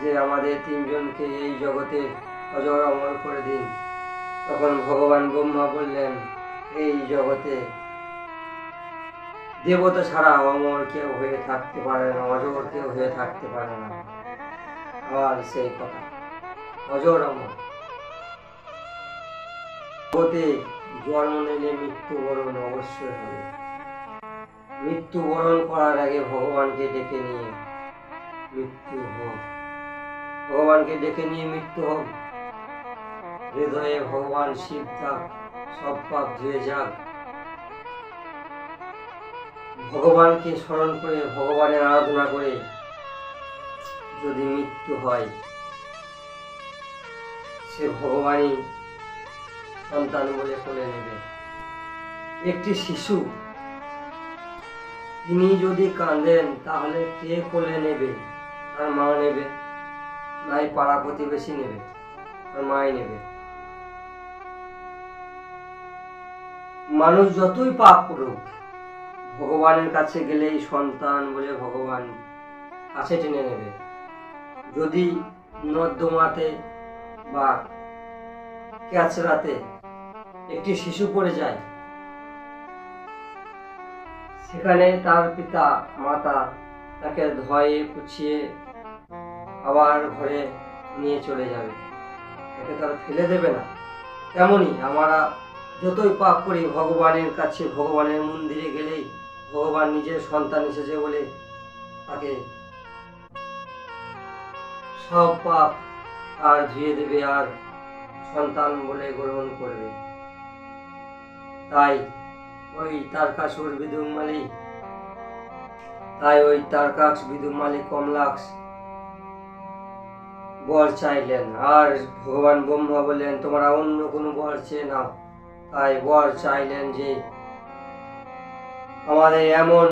যে আমাদের তিনজনকে এই জগতে অজর অমর করে দিন। তখন ভগবান ব্রহ্মা বললেন, এই জগতে দেবতা ছাড়া অমর কেউ হয়ে থাকতে পারে না, অজর কেউ হয়ে থাকতে পারে না। আবার সেই কথা, অজর অমর জগতে জন্ম নিলে মৃত্যুবরণ অবশ্যই হবে। মৃত্যুবরণ করার আগে ভগবানকে ডেকে নিয়ে মৃত্যু হোক, ভগবানকে ডেকে নিয়ে মৃত্যু হোক। হৃদয়ে ভগবান শিব থাক, সব পাপ ধুয়ে যাক। ভগবানকে স্মরণ করে, ভগবানের আরাধনা করে যদি মৃত্যু হয়, সে ভগবানই সন্তান বলে কোলে নেবে। একটি শিশু, তিনি যদি কাঁদেন তাহলে কে কোলে নেবে? তার মা নেবে, নাই পাড়া প্রতিবেশী নেবে, তার মাই নেবে। মানুষ যতই পাপ করুক, ভগবানের কাছে গেলেই সন্তান বলে ভগবান কাছে টেনে নেবে। যদি নর্দমাতে বা ক্যাচরাতে একটি শিশু পড়ে যায়, সেখানে তার পিতা মাতা তাকে ধয়ে পুছিয়ে আবার ঘরে নিয়ে চলে যাবে, তাকে তারা ফেলে দেবে না। তেমনি আমরা যতই পাপ করি, ভগবানের কাছে, ভগবানের মন্দিরে গেলেই ভগবান নিজের সন্তান এসেছে বলে তাকে সব পাপ আর ধুয়ে দেবে, আর সন্তান বলে গ্রহণ করবে। তাই ওই তারকাসুর বিদুমালি কমলাক্ষ বর চাইলেন, আর ভগবান ব্রহ্মা বললেন তোমরা অন্য কোনো বর চেয়ে নাও। তাই বর চাইলেন যে আমাদের এমন